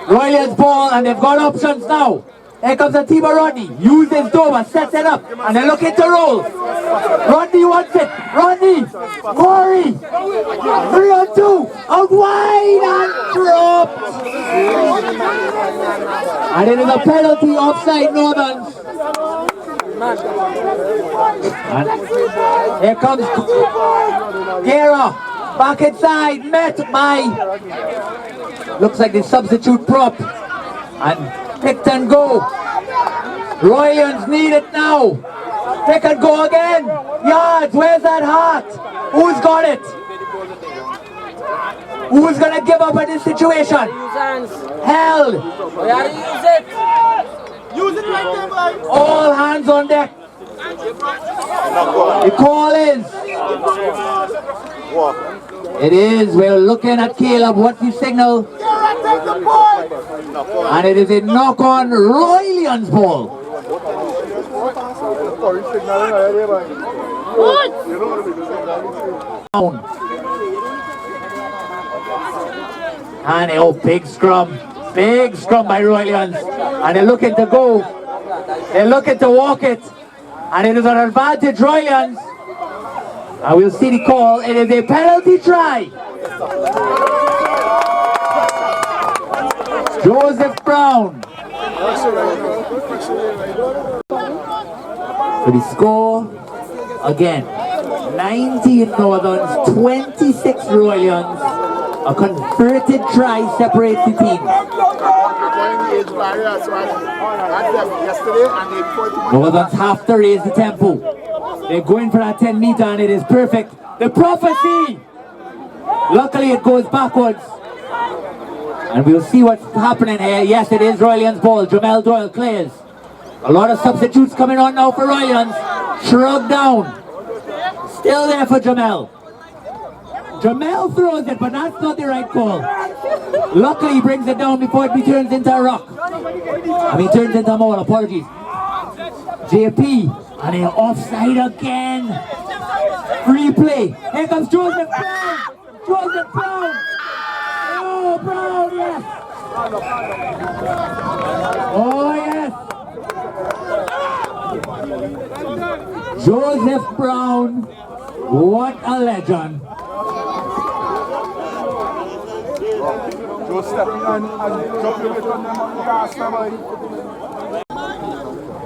Royalians ball and they've got options now. Here comes a team of Rodney. Uses Dover, sets it up, and they're looking to roll. Rodney wants it. Rodney. Corey. 3-on-2. Out wide and dropped. And it is a penalty offside Northern. And here comes Guerra. Back inside. Met by, looks like the substitute prop. And picked and go. Royalians need it now. Pick and go again. Yards, where's that heart? Who's got it? Who's gonna give up in this situation? Hell. Use it right there, boy. All hands on deck. The call is. It is. We're looking at Caleb. What's the signal? And it is a knock on Royalians ball. And oh, big scrum by Royalians. And they're looking to go. They're looking to walk it. And it is an advantage Royalians. And we'll see the call. It is a penalty try. Joseph Brown. So the score again, 19 Northerns, 26 Royalians. A converted try separates the team. Northerns have to raise the tempo. They're going for that 10 meter and it is perfect. The prophecy! Luckily it goes backwards. And we'll see what's happening here. Yes, it is Royalians ball. Jamel Doyle clears. A lot of substitutes coming on now for Royalians. Shrug down. Still there for Jamel. Jamel throws it, but that's not the right call. Luckily he brings it down before it turns into a rock. Turns into a mole, apologies. JP, and they're offside again. Free play. Here comes Joseph Brown. Joseph Brown. Oh, Brown, yes. Oh, yes. Joseph Brown. What a legend.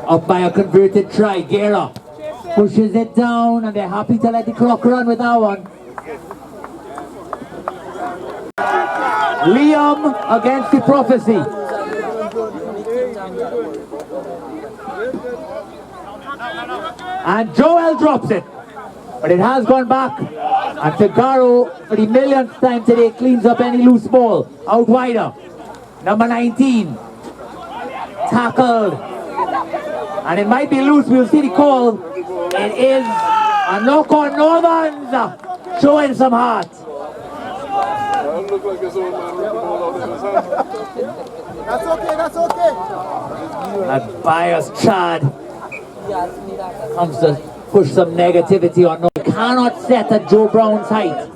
Up by a converted try, Guerra pushes it down and they're happy to let the clock run with that one. Liam against the prophecy. And Joel drops it. But it has gone back. And Figaro, for the millionth time today, cleans up any loose ball. Out wider. Number 19. Tackled. And it might be loose. We'll see the call. It is a knock on Northerns. Showing some heart. That's okay, that's okay. That biased Chad comes to push some negativity on. No, cannot set at Joe Brown's height.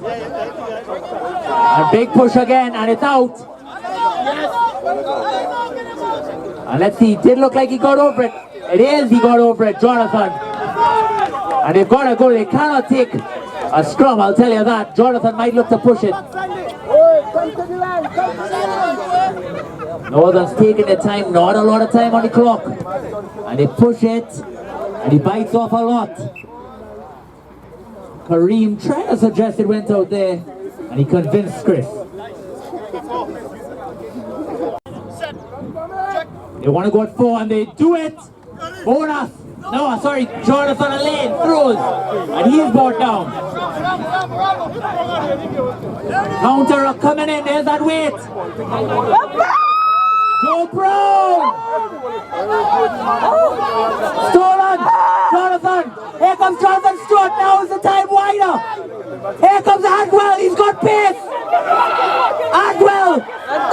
A big push again, and it's out. And let's see, it did look like he got over it. It is, he got over it, Jonathan. And they've got to go, they cannot take a scrum, I'll tell you that. Jonathan might look to push it. Northern's taking the time, not a lot of time on the clock. And they push it, and he bites off a lot. Kareem tried to suggest it went out there, and he convinced Chris. They want to go at 4, and they do it. Bonus. No, sorry, Jonathan Lane throws, and he's brought down. Counter coming in, there's that weight. Joe Brown! Stolen! Jonathan! Here comes Jonathan Stewart, now is the time wider! Here comes Adwell, he's got pace! Adwell!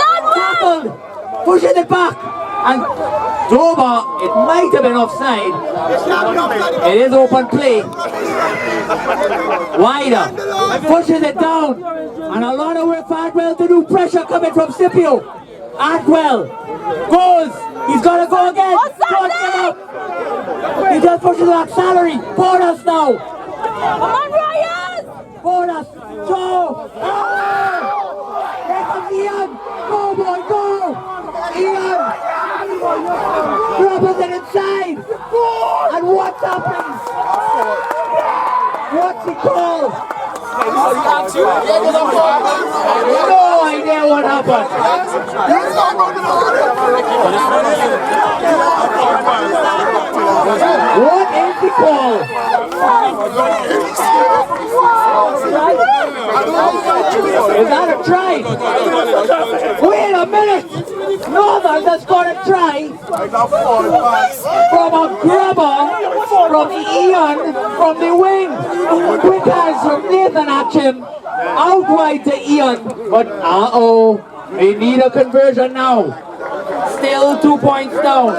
Tackled! Pushes it back! And Dover, it might have been offside. It is open play. Wider. Pushes it down. And a lot of work for Adwell to do. Pressure coming from Scipio. Adwell goes. He's got to go again. Don't give up. He just pushes back. Salary. Bonus now. Come on, Royals! Bonus. Joe. Oh! Here comes Ian. Go, boy, go. Ian. Robbins it inside. And what's happening? What's he called? No idea what happened. What is the call? Is that a try? Wait a minute! Northern has got a try from a grabber from Ian from the wing. Quick hands from Nathan at him. Out wide to Ian. But they need a conversion now. Still 2 points down.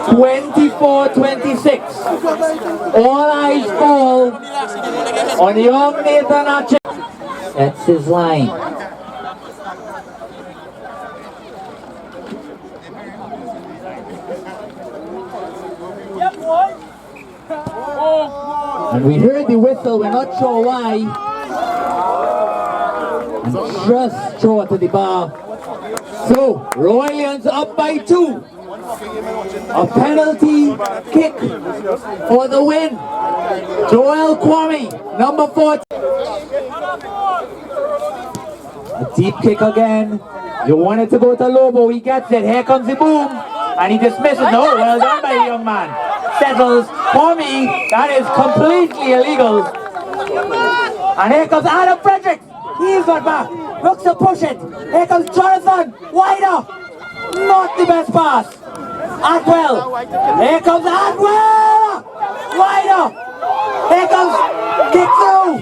24-26. All eyes fall on young Nathan Atchim. That's his line. And we heard the whistle, we're not sure why. And just throw it to the bar. So, Royalians up by 2. A penalty kick for the win. Joel Kwame, number 14. A deep kick again. You wanted to go to Lobo, he gets it. Here comes the boom. And he dismisses. No, well done by the young man. Settles. Kwame, that is completely illegal. And here comes Adam Frederick. He's got back. Looks to push it. Here comes Jonathan. Wider. Not the best pass. Atwell. Here comes Atwell. Wider. Here comes kick through.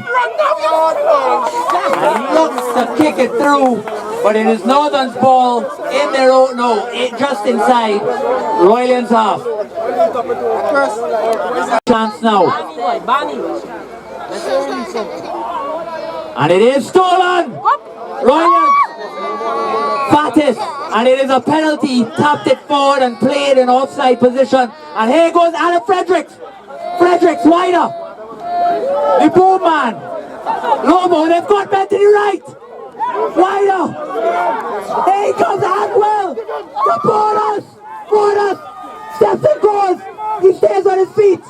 And he looks to kick it through. But it is Northern's ball in their own, just inside. Royalians half. Chance now. And it is stolen. Royalians. Fatis. And it is a penalty. Tapped it forward and played in offside position. And here goes Alan Fredericks. Fredericks wider. The boom man. Lobo, they've got back to the right. Wider. Here comes Atwell. The bonus. Steps and goes. He stays on his feet.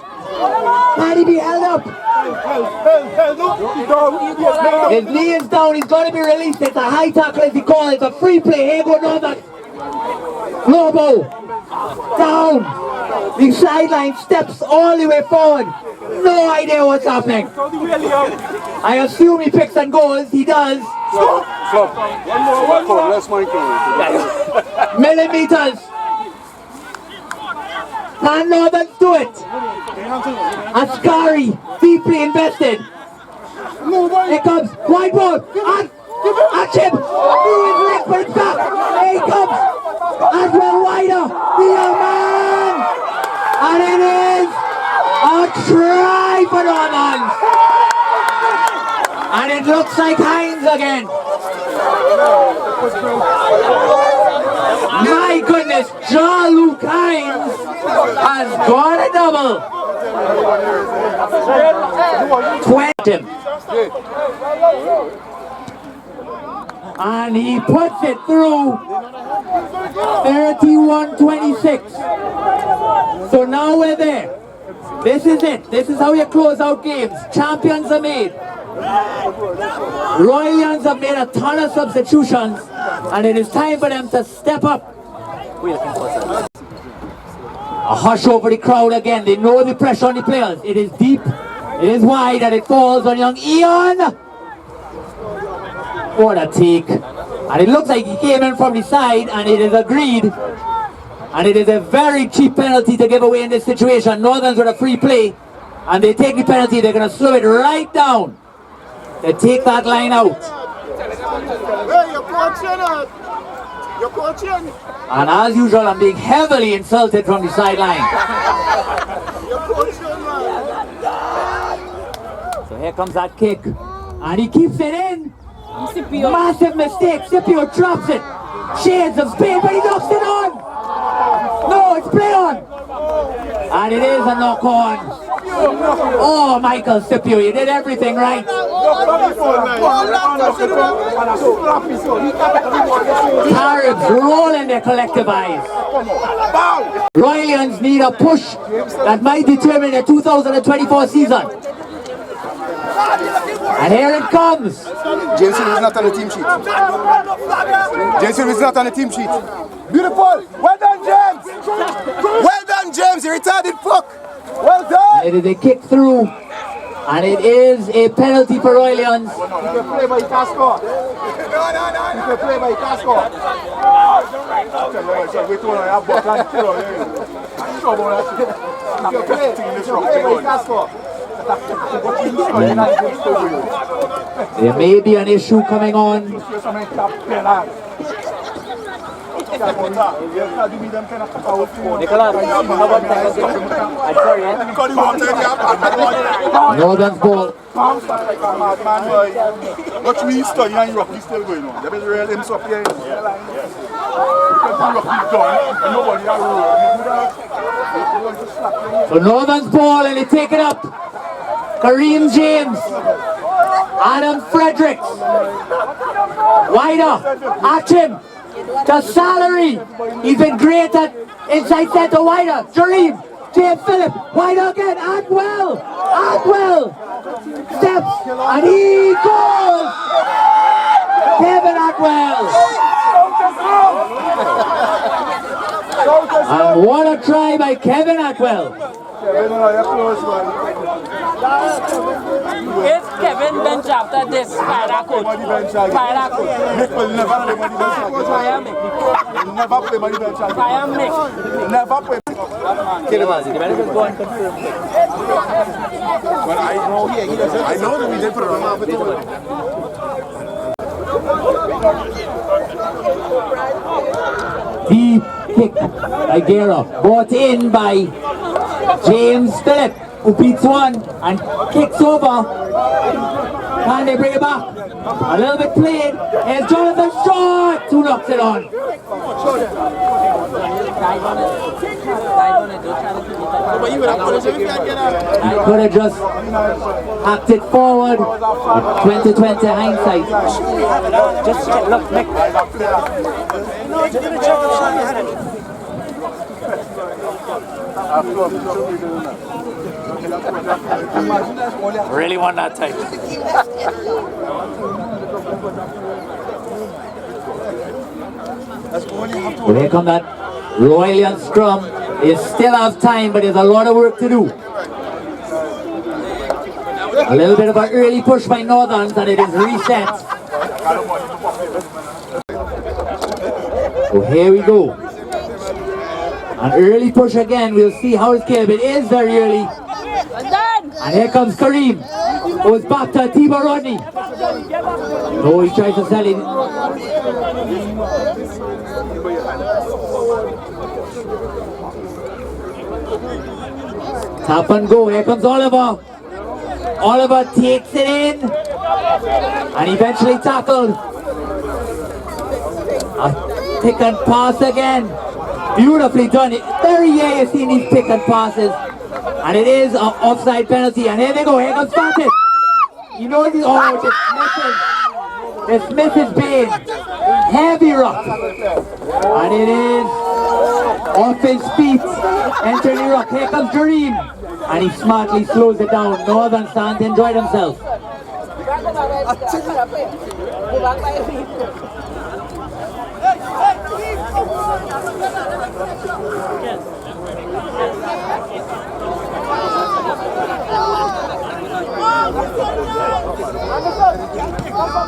Can he be held up? His knee is down. He's got to be released. It's a high tackle as he calls it. It's a free play. Here go Northern. Lobo. Down. The sideline steps all the way forward. No idea what's happening. I assume he picks and goes. He does. Flub. One more. Less mine. Millimeters. Can Northern do it? Ascari, deeply invested. Here comes wide ball. And Achim through his leg, but it's back. Here he comes. Adwell wider. The young man. And it is a try for Northern. And it looks like Hines again. My goodness, Jean-Luc Hines has got a double. 20. And he puts it through. 31-26. So now we're there. This is it. This is how you close out games. Champions are made. Royalians have made a ton of substitutions, and it is time for them to step up. A hush over the crowd again. They know the pressure on the players. It is deep, it is wide, and it falls on young Ian. What a take. And it looks like he came in from the side, and it is agreed. And it is a very cheap penalty to give away in this situation. Northerns with a free play, and they take the penalty. They're going to slow it right down. They take that line out. Hey, you're coaching. You're coaching. And as usual, I'm being heavily insulted from the sideline. You're coaching, man. So here comes that kick. And he keeps it in. Massive mistake. Scipio drops it. Shades of Spain, but he knocks it on. No, it's play on. And it is a knock on. Oh, Michael Scipio, you did everything right. Arabs roll in their collective eyes. Royalians need a push that might determine the 2024 season. And here it comes. Jameson is not on the team sheet. Jameson is not on the team sheet. Beautiful. Well done, James. Well done, James. You retarded fuck. Well done. It is a kick through. And it is a penalty for Royalians. You can play by your task score. You can play by your task score. There may be an issue coming on. Northern's ball. Watch me study and rugby still going on. There is real himself here. So Northern's ball and they take it up. Kareem James. Adam Fredericks. Wider. At him. The salary. He's been great at inside centre. Wider. Jareem. James Phillip. Wider again. Atwell. Atwell. Steps. And he goes. Kevin Atwell. And what a try by Kevin Atwell. If Kevin bench after this, fire that coach. Fire that coach. Nick will never play money bench. Fire Mick. Never play money bench. Fire Mick. Never play. But I know that we did put it on. Deep kick by Guerra, brought in by James Phillip, who beats one and kicks over. Can they bring it back? A little bit played. Here's Jonathan Short, who knocks it on. He could have just hacked it forward with 2020 hindsight. Just look, Mick. Really want that type. Well, here come that Royalian scrum. They still have time, but there's a lot of work to do. A little bit of an early push by Northerns, and it is reset. So here we go. An early push again. We'll see how it's came. It is very early. And here comes Kareem. Goes back to Tiba Rodney. No, he tries to sell it. Tap and go. Here comes Oliver. Oliver takes it in. And eventually tackled. A pick and pass again. Beautifully done. Very rare you've seen these pick and passes. And it is an offside penalty. And here they go. Here comes Fatis. You know this. Oh, this misses Bain. Heavy rock. And it is off his feet. Entering the rock. Here comes Jareem. And he smartly slows it down. Northern stand to enjoy themselves.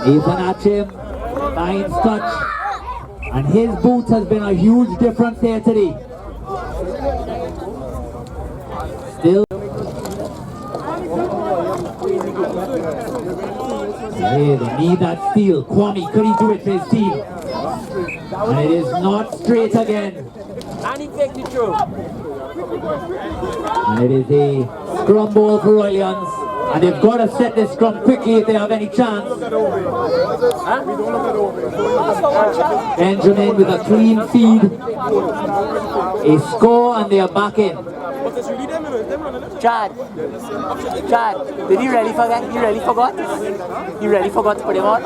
Nathan Atchim finds touch. And his boot has been a huge difference there today. Still. Hey, they need that steal. Kwame, could he do it for his team? And it is not straight again. And he takes it through. And it is a scrum ball for Royalians. And they've got to set this scrum quickly if they have any chance. Benjamin with a clean feed. A score and they are back in. Chad, did he really forget? He really forgot? He really forgot to put him on?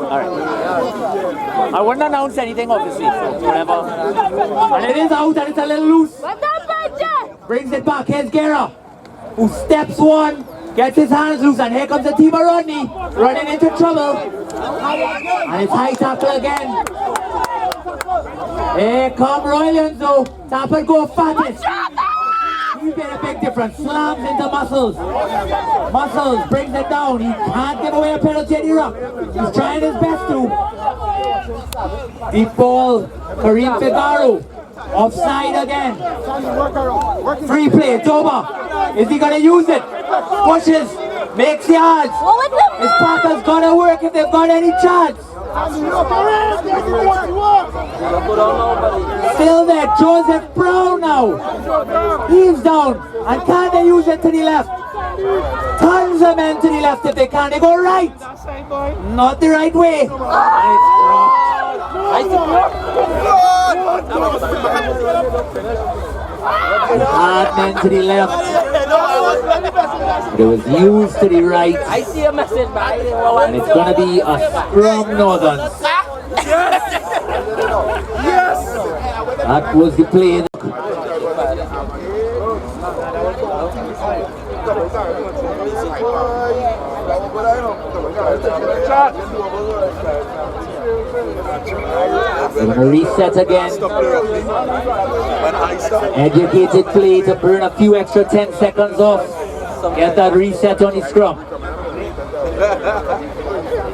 Alright. I wouldn't announce anything obviously, so whatever. And it is out and it's a little loose. Brings it back, here's Guerra, who steps one, gets his hands loose, and here comes the team of Rodney, running into trouble. And it's high tackle again. Here come Royalians though, tap and go fattest. He's made a big difference, slams into Muscles. Muscles brings it down, he can't give away a penalty at Iraq. He's trying his best to. Deep ball, Kareem Figaro. Offside again. Free play, Toba. Is he going to use it? Pushes, makes yards. His partner's going to work if they've got any chance. Still there, Joseph Brown now. He's down. And can they use it to the left? Tons of men to the left if they can. They go right. Not the right way. And it's hard men to the left. It was used to the right. I see a message back. And it's going to be a scrum Northern. Yes! That was the play. They're going to reset again. Educated play to burn a few extra 10 seconds off. Get that reset on the scrum.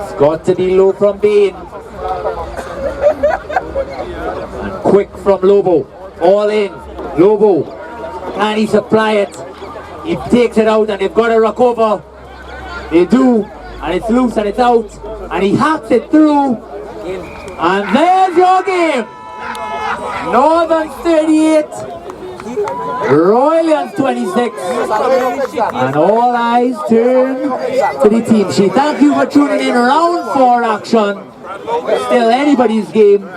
It's got to be low from Bain. And quick from Lobo. All in. Lobo. Can he supply it? He takes it out and they've got to rock over. They do. And it's loose and it's out. And he hacks it through. And there's your game. Northern 38. Royalians 26. And all eyes turn to the team sheet. Thank you for tuning in. Round 4 action. Still anybody's game.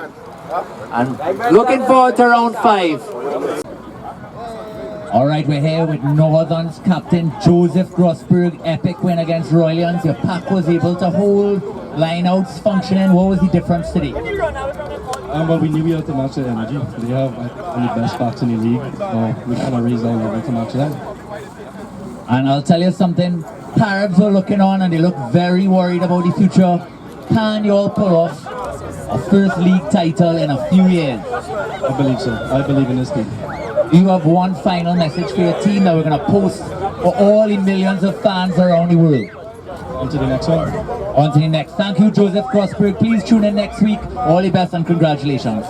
And looking forward to round 5. Alright, we're here with Northern's captain Joseph Grossberg. Epic win against Royalians. Your pack was able to hold lineouts functioning. What was the difference today? Well, we knew we had to match their energy. They have one of the best backs in the league. We kind of raised our level to match them. And I'll tell you something, Caribs are looking on and they look very worried about the future. Can you all pull off a first league title in a few years? I believe so. I believe in this team. You have one final message for your team that we're going to post for all the millions of fans around the world. On to the next one. On to the next. Thank you, Joseph Grossberg. Please tune in next week. All the best and congratulations.